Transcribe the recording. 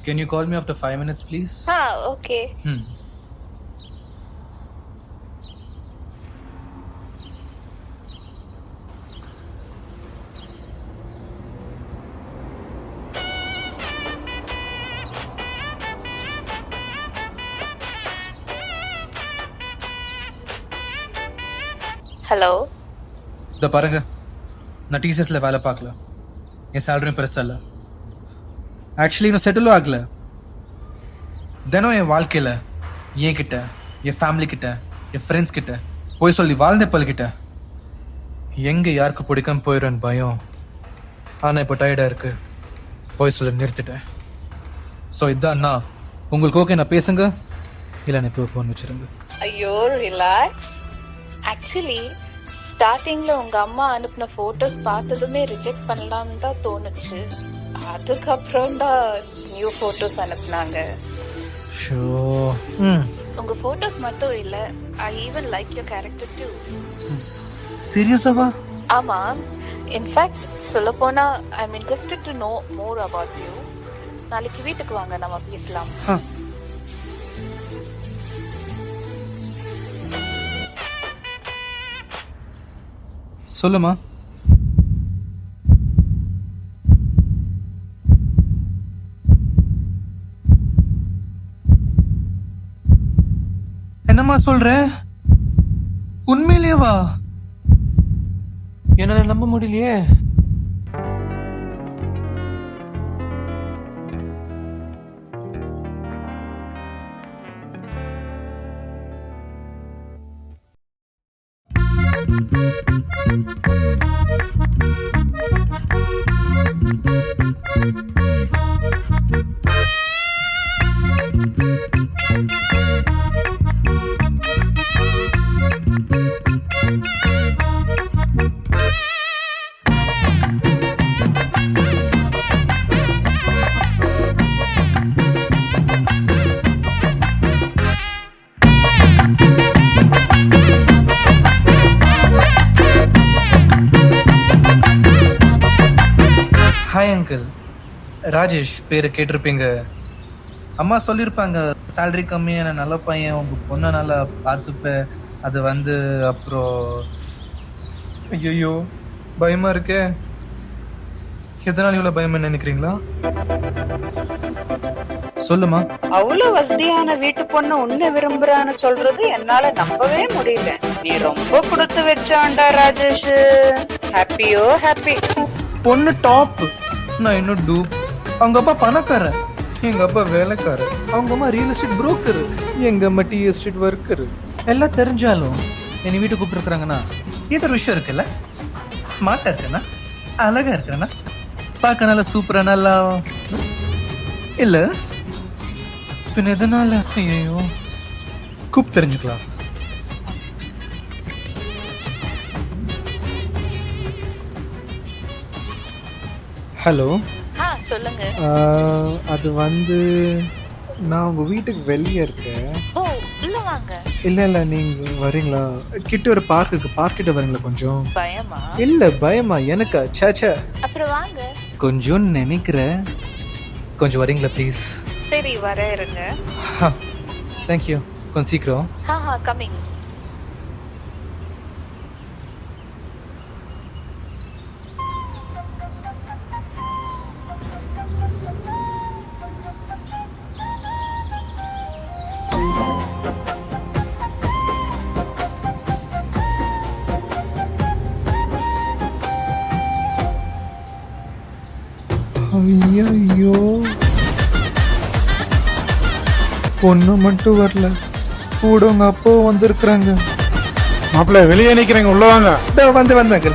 Can you call me after 5 minutes, please? Okay. Hello இதோ பாருங்க, நான் டிசிஎஸ்ல வேலை பார்க்கல. என் சேலரியும் பெருசா இல்லை. ஆக்சுவலி இன்னும் செட்டிலும் ஆகல. தினம் என் வாழ்க்கையில என் கிட்ட, என் ஃபேமிலி கிட்ட, என் ஃப்ரெண்ட்ஸ் கிட்ட போய் சொல்லி வாழ்ந்த பல்கிட்ட எங்க யாருக்கு பிடிக்காம போயிடும்னு பயம். ஆனா இப்போ டயர்டா இருக்கு, போய் சொல்லி நிறுத்திட்டேன். ஸோ இதான்னா உங்களுக்கு ஓகே, நான் பேசுங்க, இல்லை நான் இப்போ ஃபோன் வச்சிருங்க. ஐயோ ரிலாக்ஸ். ஆக்சுவலி ஸ்டார்டிங்ல உங்க அம்மா அனுப்பின போட்டோஸ் பார்த்ததுமே ரிஜெக்ட் பண்ணலாம்னு தான் தோணுச்சு. அதுக்கப்புறம் தான் நியூ போட்டோஸ் அனுப்புனாங்க. ஷோ உங்க போட்டோஸ் மட்டும் இல்ல, I even like your character too. சீரியஸாவா? ஆமா, இன்ஃபேக்ட் சொல்ல போனா I am interested to know more about you. நாளைக்கு வீட்டுக்கு வாங்க, நம்ம பேசலாம். சொல்லுமா. என்னம்மா சொல்ற? உண்மையிலேவா? என்னால நம்ப முடியலையே. ஹாய் அங்கிள், ராஜேஷ் பேரை கேட்டிருப்பீங்க. அம்மா சொல்லியிருப்பாங்க, சேலரி கம்மியான நல்ல பையன், உங்க பொண்ணை நல்லா பார்த்துப்பேன். அது அப்புறம் ஐயோ பயமா இருக்கே. எதனால இவ்வளோ பயமா நினைக்கிறீங்களா? சொல்லுமா. அவ்வளவு வசதியான வீட்டு பொண்ணு உன்னை விரும்புறான்னு சொல்றது என்னால நம்பவே முடியல. நீ ரொம்ப கொடுத்து வச்சாண்டா ராஜேஷ். ஹாப்பியோ ஹாப்பி. பொண்ணு டாப், நான் இன்னும் டூப். அவங்க அப்பா பணக்காரன், எங்க அப்பா வேலைக்காரர். அவங்க அம்மா ரியல் எஸ்டேட் புரோக்கர், எங்க அம்மா டி எஸ்டேட் ஒர்க்கர். எல்லாம் தெரிஞ்சாலும் என்னை வீட்டுக்கு கூப்பிட்டுருக்குறாங்கன்னா ஏதோ ஒரு விஷயம் இருக்குல்ல. ஸ்மார்ட்டா இருக்கேன்னா, அழகா இருக்கேன்னா, பார்க்க நல்லா சூப்பரா நல்லா இல்ல பின் எதனால? ஐயோ கூப் தெரிஞ்சுக்கலாம். ஹலோ, சொல்லுங்க. அது நான் உங்க வீட்டுக்கு வெளியே இருக்கேன். ஓ இல்ல வாங்க. இல்ல நீங்க வரீங்களா? கிட்ட ஒரு பார்க் இருக்கு, பார்க் கிட்ட வரீங்களா? கொஞ்சம் பயமா? இல்ல பயமா எனக்கா? சேச்சே, அப்புறம் வாங்க. கொஞ்சம் நினைக்கிறேன், கொஞ்சம் வரீங்களா ப்ளீஸ்? சரி வர இருங்க. தேங்க்யூ, கொஞ்சம் சீக்கிரம். கமிங். ஐயோ பொண்ணு மட்டும் வரல, கூட உங்க அப்பாவும் வந்திருக்கிறாங்க. மாப்பிள்ள வெளியே நிக்கிறேங்க, உள்ள வாங்க. வந்தாங்க.